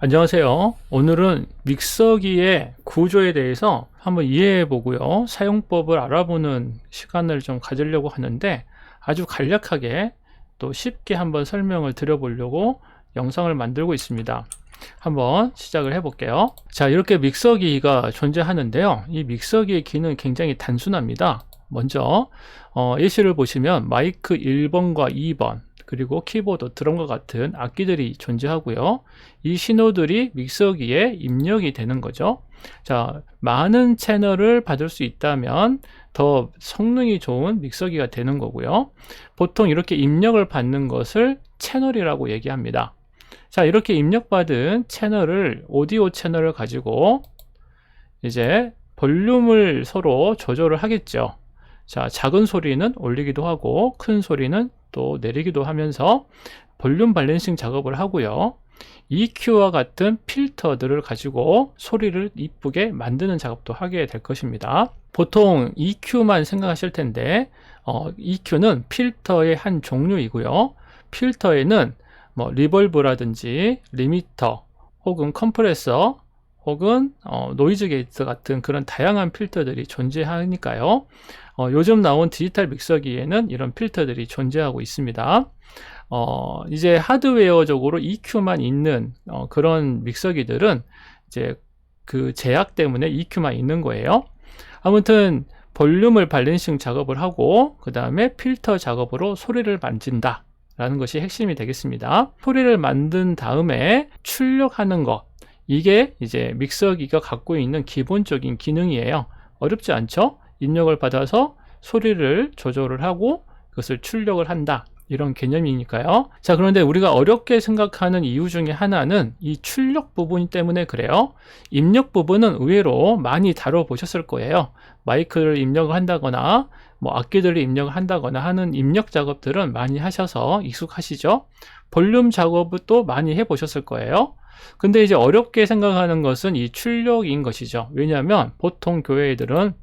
안녕하세요. 오늘은 믹서기의 구조에 대해서 한번 이해해 보고요. 사용법을 알아보는 시간을 좀 가지려고 하는데 아주 간략하게 또 쉽게 한번 설명을 드려보려고 영상을 만들고 있습니다. 한번 시작을 해 볼게요. 자, 이렇게 믹서기가 존재하는데요. 이 믹서기의 기능이 굉장히 단순합니다. 먼저 예시를 보시면 마이크 1번과 2번 그리고 키보드, 드럼과 같은 악기들이 존재하고요. 이 신호들이 믹서기에 입력이 되는 거죠. 자, 많은 채널을 받을 수 있다면 더 성능이 좋은 믹서기가 되는 거고요. 보통 이렇게 입력을 받는 것을 채널이라고 얘기합니다. 자, 이렇게 입력받은 채널을, 오디오 채널을 가지고 이제 볼륨을 서로 조절을 하겠죠. 자, 작은 소리는 올리기도 하고 큰 소리는 또 내리기도 하면서 볼륨 밸런싱 작업을 하고요. EQ와 같은 필터들을 가지고 소리를 이쁘게 만드는 작업도 하게 될 것입니다. 보통 EQ만 생각하실 텐데 EQ는 필터의 한 종류이고요. 필터에는 뭐 리벌브라든지 리미터 혹은 컴프레서 혹은 노이즈 게이트 같은 그런 다양한 필터들이 존재하니까요. 요즘 나온 디지털 믹서기에는 이런 필터들이 존재하고 있습니다. 이제 하드웨어적으로 EQ만 있는 그런 믹서기들은 이제 그 제약 때문에 EQ만 있는 거예요. 아무튼 볼륨을 밸런싱 작업을 하고 그 다음에 필터 작업으로 소리를 만든다 라는 것이 핵심이 되겠습니다. 소리를 만든 다음에 출력하는 것, 이게 이제 믹서기가 갖고 있는 기본적인 기능이에요. 어렵지 않죠? 입력을 받아서 소리를 조절을 하고 그것을 출력을 한다, 이런 개념이니까요. 자, 그런데 우리가 어렵게 생각하는 이유 중에 하나는 이 출력 부분 때문에 그래요. 입력 부분은 의외로 많이 다뤄보셨을 거예요. 마이크를 입력을 한다거나 뭐 악기들을 입력을 한다거나 하는 입력 작업들은 많이 하셔서 익숙하시죠. 볼륨 작업도 많이 해보셨을 거예요. 근데 이제 어렵게 생각하는 것은 이 출력인 것이죠. 왜냐하면 보통 교회들은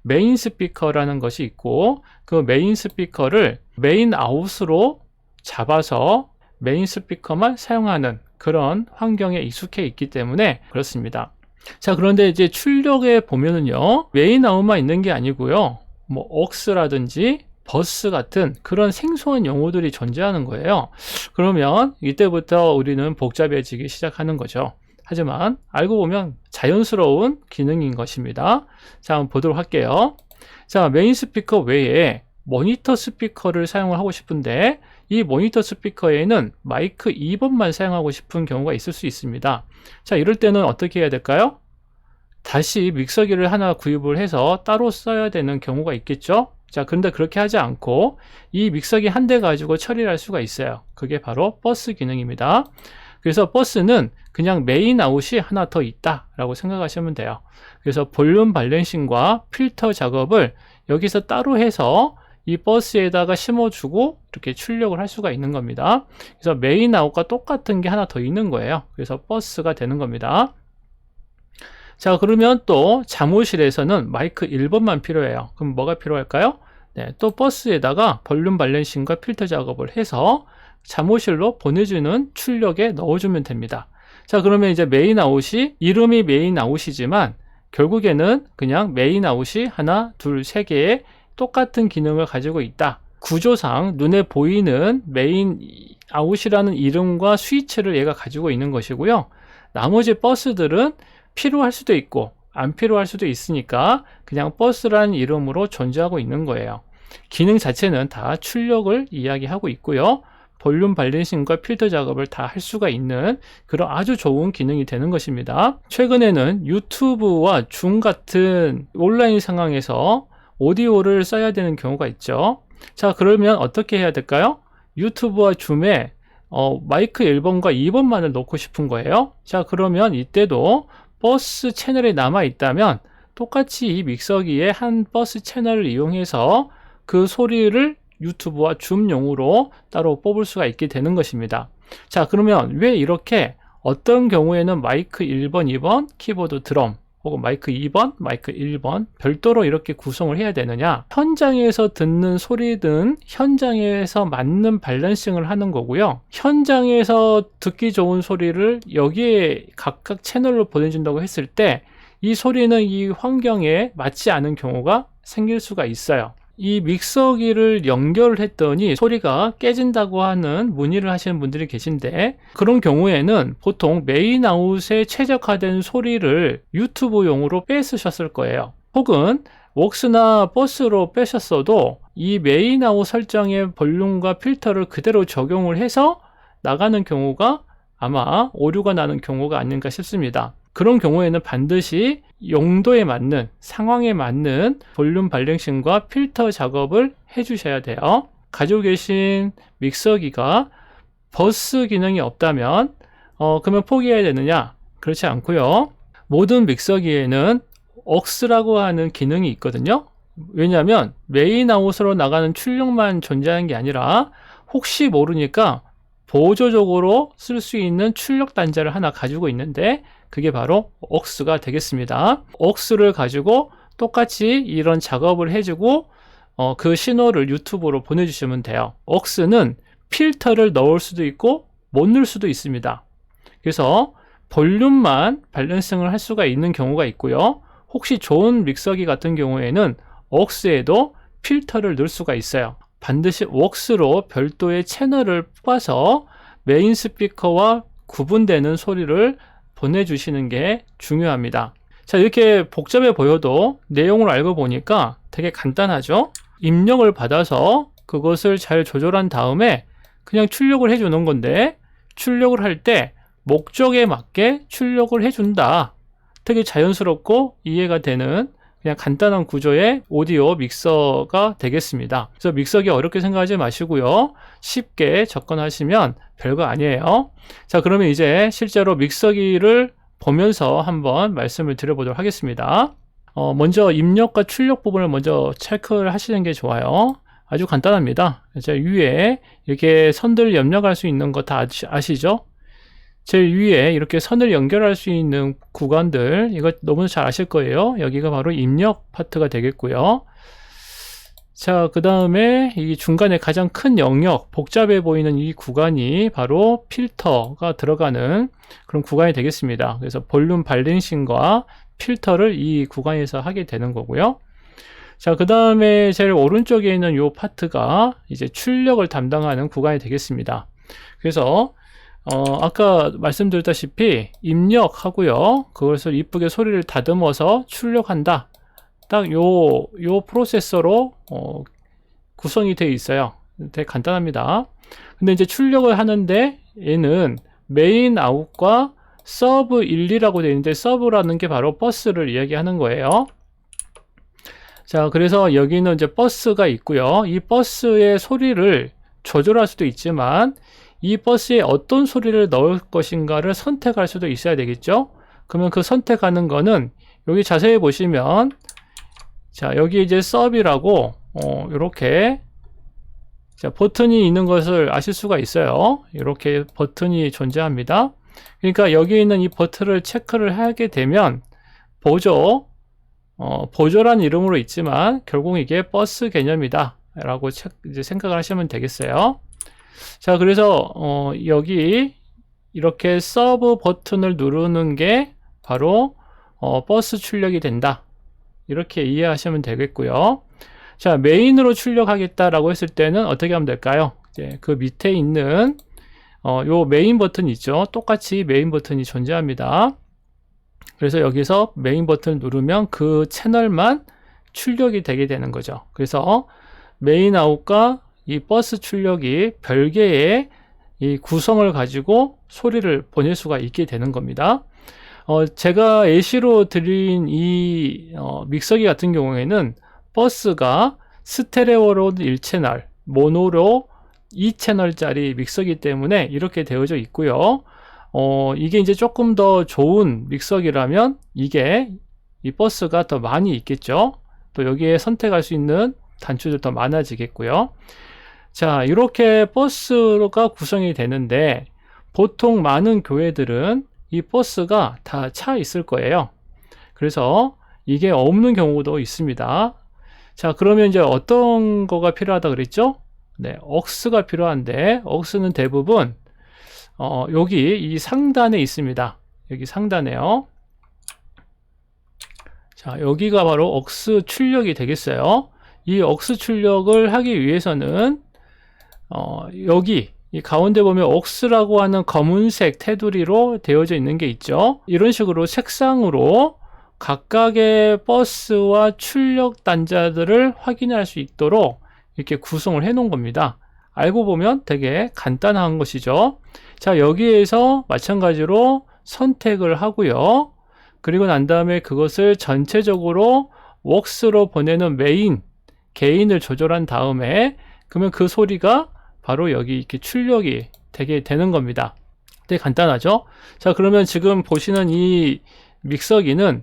메인 스피커라는 것이 있고 그 메인 스피커를 메인 아웃으로 잡아서 메인 스피커만 사용하는 그런 환경에 익숙해 있기 때문에 그렇습니다. 자, 그런데 이제 출력에 보면은요, 메인 아웃만 있는 게 아니고요, 뭐 억스라든지 버스 같은 그런 생소한 용어들이 존재하는 거예요. 그러면 이때부터 우리는 복잡해지기 시작하는 거죠. 하지만 알고 보면 자연스러운 기능인 것입니다. 자, 한번 보도록 할게요. 자, 메인 스피커 외에 모니터 스피커를 사용을 하고 싶은데 이 모니터 스피커에는 마이크 2번만 사용하고 싶은 경우가 있을 수 있습니다. 자, 이럴 때는 어떻게 해야 될까요? 다시 믹서기를 하나 구입을 해서 따로 써야 되는 경우가 있겠죠? 자, 그런데 그렇게 하지 않고 이 믹서기 한 대 가지고 처리를 할 수가 있어요. 그게 바로 버스 기능입니다. 그래서 버스는 그냥 메인 아웃이 하나 더 있다 라고 생각하시면 돼요. 그래서 볼륨 밸런싱과 필터 작업을 여기서 따로 해서 이 버스에다가 심어주고 이렇게 출력을 할 수가 있는 겁니다. 그래서 메인 아웃과 똑같은 게 하나 더 있는 거예요. 그래서 버스가 되는 겁니다. 자, 그러면 또 잠옷실에서는 마이크 1번만 필요해요. 그럼 뭐가 필요할까요? 네, 또 버스에다가 볼륨 밸런싱과 필터 작업을 해서 잠옷실로 보내주는 출력에 넣어주면 됩니다. 자, 그러면 이제 메인 아웃이, 이름이 메인 아웃이지만 결국에는 그냥 메인 아웃이 하나, 둘, 세 개의 똑같은 기능을 가지고 있다. 구조상 눈에 보이는 메인 아웃이라는 이름과 스위치를 얘가 가지고 있는 것이고요. 나머지 버스들은 필요할 수도 있고 안 필요할 수도 있으니까 그냥 버스라는 이름으로 존재하고 있는 거예요. 기능 자체는 다 출력을 이야기하고 있고요. 볼륨 밸런싱과 필터 작업을 다 할 수가 있는 그런 아주 좋은 기능이 되는 것입니다. 최근에는 유튜브와 줌 같은 온라인 상황에서 오디오를 써야 되는 경우가 있죠. 자, 그러면 어떻게 해야 될까요? 유튜브와 줌에 마이크 1번과 2번만을 놓고 싶은 거예요. 자, 그러면 이때도 버스 채널이 남아 있다면 똑같이 이 믹서기에 한 버스 채널을 이용해서 그 소리를 유튜브와 줌용으로 따로 뽑을 수가 있게 되는 것입니다. 자, 그러면 왜 이렇게 어떤 경우에는 마이크 1번, 2번, 키보드, 드럼 혹은 마이크 2번, 마이크 1번 별도로 이렇게 구성을 해야 되느냐? 현장에서 듣는 소리든 현장에서 맞는 밸런싱을 하는 거고요. 현장에서 듣기 좋은 소리를 여기에 각각 채널로 보내준다고 했을 때 이 소리는 이 환경에 맞지 않은 경우가 생길 수가 있어요. 이 믹서기를 연결을 했더니 소리가 깨진다고 하는 문의를 하시는 분들이 계신데, 그런 경우에는 보통 메인 아웃에 최적화된 소리를 유튜브용으로 뺏으셨을 거예요. 혹은 웍스나 버스로 빼셨어도 이 메인 아웃 설정의 볼륨과 필터를 그대로 적용을 해서 나가는 경우가 아마 오류가 나는 경우가 아닌가 싶습니다. 그런 경우에는 반드시 용도에 맞는, 상황에 맞는 볼륨 밸런싱과 필터 작업을 해 주셔야 돼요. 가지고 계신 믹서기가 버스 기능이 없다면 그러면 포기해야 되느냐? 그렇지 않고요. 모든 믹서기에는 OX라고 하는 기능이 있거든요. 왜냐하면 메인 아웃으로 나가는 출력만 존재하는 게 아니라 혹시 모르니까 보조적으로 쓸 수 있는 출력 단자를 하나 가지고 있는데, 그게 바로 OX가 되겠습니다. OX를 가지고 똑같이 이런 작업을 해주고 그 신호를 유튜브로 보내주시면 돼요. OX는 필터를 넣을 수도 있고 못 넣을 수도 있습니다. 그래서 볼륨만 밸런싱을 할 수가 있는 경우가 있고요. 혹시 좋은 믹서기 같은 경우에는 OX에도 필터를 넣을 수가 있어요. 반드시 OX로 별도의 채널을 뽑아서 메인 스피커와 구분되는 소리를 보내주시는 게 중요합니다. 자, 이렇게 복잡해 보여도 내용을 알고 보니까 되게 간단하죠? 입력을 받아서 그것을 잘 조절한 다음에 그냥 출력을 해주는 건데, 출력을 할 때 목적에 맞게 출력을 해준다. 되게 자연스럽고 이해가 되는 그냥 간단한 구조의 오디오 믹서가 되겠습니다. 그래서 믹서기 어렵게 생각하지 마시고요. 쉽게 접근하시면 별거 아니에요. 자, 그러면 이제 실제로 믹서기를 보면서 한번 말씀을 드려보도록 하겠습니다. 먼저 입력과 출력 부분을 먼저 체크를 하시는 게 좋아요. 아주 간단합니다. 이제 위에 이렇게 선들 입력할 수 있는 거 다 아시죠? 제일 위에 이렇게 선을 연결할 수 있는 구간들, 이거 너무 잘 아실 거예요. 여기가 바로 입력 파트가 되겠고요. 자, 그 다음에 이 중간에 가장 큰 영역, 복잡해 보이는 이 구간이 바로 필터가 들어가는 그런 구간이 되겠습니다. 그래서 볼륨 밸런싱과 필터를 이 구간에서 하게 되는 거고요. 자, 그 다음에 제일 오른쪽에 있는 이 파트가 이제 출력을 담당하는 구간이 되겠습니다. 그래서 아까 말씀드렸다시피 입력하고요. 그것을 이쁘게 소리를 다듬어서 출력한다. 딱 요 프로세서로 구성이 되어 있어요. 되게 간단합니다. 근데 이제 출력을 하는데 얘는 메인 아웃과 서브 1, 2라고 되어 있는데, 서브라는 게 바로 버스를 이야기하는 거예요. 자, 그래서 여기는 이제 버스가 있고요. 이 버스의 소리를 조절할 수도 있지만 이 버스에 어떤 소리를 넣을 것인가를 선택할 수도 있어야 되겠죠. 그러면 그 선택하는 거는 여기 자세히 보시면, 자, 여기 이제 서브라고 이렇게 자, 버튼이 있는 것을 아실 수가 있어요. 이렇게 버튼이 존재합니다. 그러니까 여기 있는 이 버튼을 체크를 하게 되면 보조란 이름으로 있지만 결국 이게 버스 개념이다 라고 이제 생각을 하시면 되겠어요. 자, 그래서 여기 이렇게 서브 버튼을 누르는 게 바로 버스 출력이 된다, 이렇게 이해하시면 되겠고요. 자, 메인으로 출력하겠다라고 했을 때는 어떻게 하면 될까요? 이제 그 밑에 있는 요 메인 버튼 있죠. 똑같이 메인 버튼이 존재합니다. 그래서 여기서 메인 버튼을 누르면 그 채널만 출력이 되게 되는 거죠. 그래서 메인 아웃과 이 버스 출력이 별개의 이 구성을 가지고 소리를 보낼 수가 있게 되는 겁니다. 제가 예시로 드린 이 믹서기 같은 경우에는 버스가 스테레오로 1채널, 모노로 2채널짜리 믹서기 때문에 이렇게 되어져 있고요. 이게 이제 조금 더 좋은 믹서기라면 이 버스가 더 많이 있겠죠. 또 여기에 선택할 수 있는 단추도 더 많아지겠고요. 자, 이렇게 버스가 구성이 되는데 보통 많은 교회들은 이 버스가 다 차 있을 거예요. 그래서 이게 없는 경우도 있습니다. 자, 그러면 이제 어떤 거가 필요하다 그랬죠? 네, 억스가 필요한데, 억스는 대부분 여기 이 상단에 있습니다. 여기 상단에요. 자, 여기가 바로 억스 출력이 되겠어요. 이 억스 출력을 하기 위해서는 여기 이 가운데 보면 억스라고 하는 검은색 테두리로 되어져 있는 게 있죠. 이런 식으로 색상으로 각각의 버스와 출력 단자들을 확인할 수 있도록 이렇게 구성을 해 놓은 겁니다. 알고 보면 되게 간단한 것이죠. 자, 여기에서 마찬가지로 선택을 하고요. 그리고 난 다음에 그것을 전체적으로 웍스로 보내는 메인 게인을 조절한 다음에 그러면 그 소리가 바로 여기 이렇게 출력이 되게 되는 겁니다. 되게 간단하죠? 자, 그러면 지금 보시는 이 믹서기는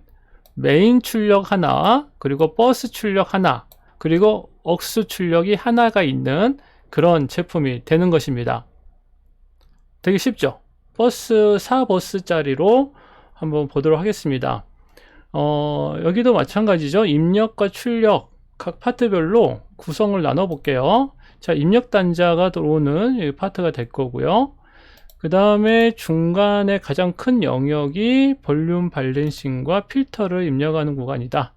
메인 출력 하나, 그리고 버스 출력 하나, 그리고 억스 출력이 하나가 있는 그런 제품이 되는 것입니다. 되게 쉽죠? 버스 4버스짜리로 한번 보도록 하겠습니다. 여기도 마찬가지죠. 입력과 출력 각 파트별로 구성을 나눠 볼게요. 자, 입력 단자가 들어오는 파트가 될 거고요. 그 다음에 중간에 가장 큰 영역이 볼륨 밸런싱과 필터를 입력하는 구간이다.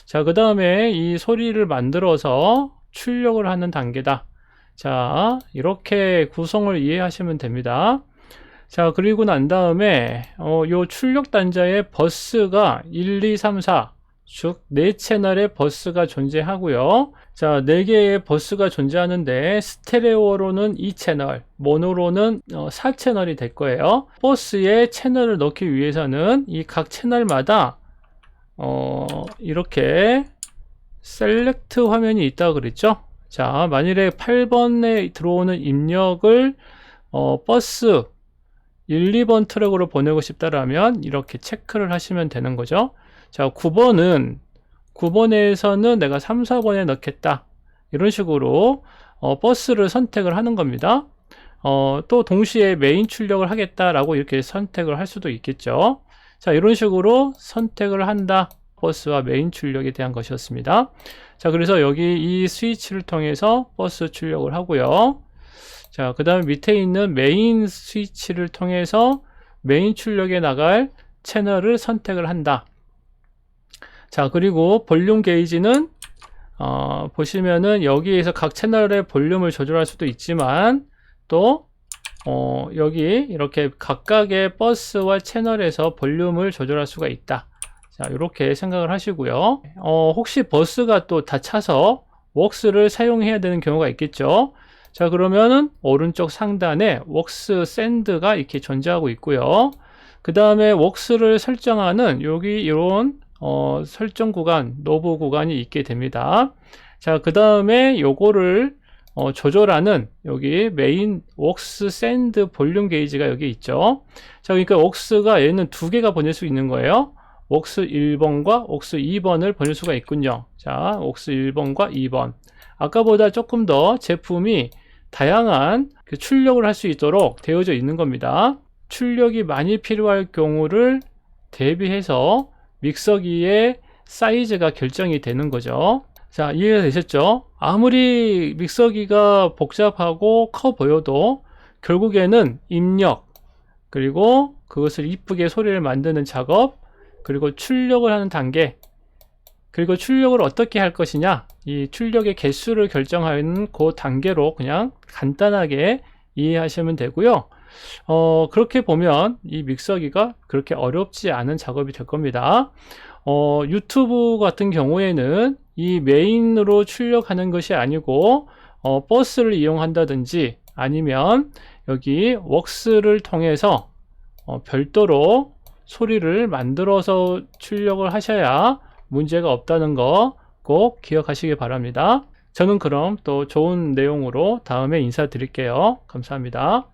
자, 그 다음에 이 소리를 만들어서 출력을 하는 단계다. 자, 이렇게 구성을 이해하시면 됩니다. 자, 그리고 난 다음에 요 출력 단자에 버스가 1, 2, 3, 4 즉 4채널의 버스가 존재하고요. 자, 4개의 버스가 존재하는데 스테레오로는 2채널, 모노로는 4채널이 될 거예요. 버스에 채널을 넣기 위해서는 이 각 채널마다 이렇게 셀렉트 화면이 있다고 그랬죠. 자, 만일에 8번에 들어오는 입력을 버스 1, 2번 트랙으로 보내고 싶다라면 이렇게 체크를 하시면 되는 거죠. 자, 9번에서는 내가 3, 4번에 넣겠다. 이런 식으로 버스를 선택을 하는 겁니다. 또 동시에 메인 출력을 하겠다라고 이렇게 선택을 할 수도 있겠죠. 자, 이런 식으로 선택을 한다. 버스와 메인 출력에 대한 것이었습니다. 자, 그래서 여기 이 스위치를 통해서 버스 출력을 하고요. 자, 그 다음에 밑에 있는 메인 스위치를 통해서 메인 출력에 나갈 채널을 선택을 한다. 자, 그리고 볼륨 게이지는 보시면은 여기에서 각 채널의 볼륨을 조절할 수도 있지만 또 여기 이렇게 각각의 버스와 채널에서 볼륨을 조절할 수가 있다. 자, 이렇게 생각을 하시고요. 혹시 버스가 또 다 차서 웍스를 사용해야 되는 경우가 있겠죠. 자, 그러면은 오른쪽 상단에 웍스 샌드가 이렇게 존재하고 있고요. 그 다음에 웍스를 설정하는 여기 이런 설정 구간, 노브 구간이 있게 됩니다. 자, 그 다음에 요거를 조절하는 여기 메인 웍스 샌드 볼륨 게이지가 여기 있죠. 자, 그러니까 웍스가 얘는 두 개가 보낼 수 있는 거예요. 웍스 1번과 웍스 2번을 보낼 수가 있군요. 자, 웍스 1번과 2번. 아까보다 조금 더 제품이 다양한 출력을 할 수 있도록 되어져 있는 겁니다. 출력이 많이 필요할 경우를 대비해서 믹서기의 사이즈가 결정이 되는 거죠. 자, 이해가 되셨죠? 아무리 믹서기가 복잡하고 커 보여도 결국에는 입력, 그리고 그것을 이쁘게 소리를 만드는 작업, 그리고 출력을 하는 단계, 그리고 출력을 어떻게 할 것이냐, 이 출력의 개수를 결정하는 그 단계로 그냥 간단하게 이해하시면 되고요. 그렇게 보면 이 믹서기가 그렇게 어렵지 않은 작업이 될 겁니다. 유튜브 같은 경우에는 이 메인으로 출력하는 것이 아니고 버스를 이용한다든지 아니면 여기 웍스를 통해서 별도로 소리를 만들어서 출력을 하셔야 문제가 없다는 거 꼭 기억하시기 바랍니다. 저는 그럼 또 좋은 내용으로 다음에 인사드릴게요. 감사합니다.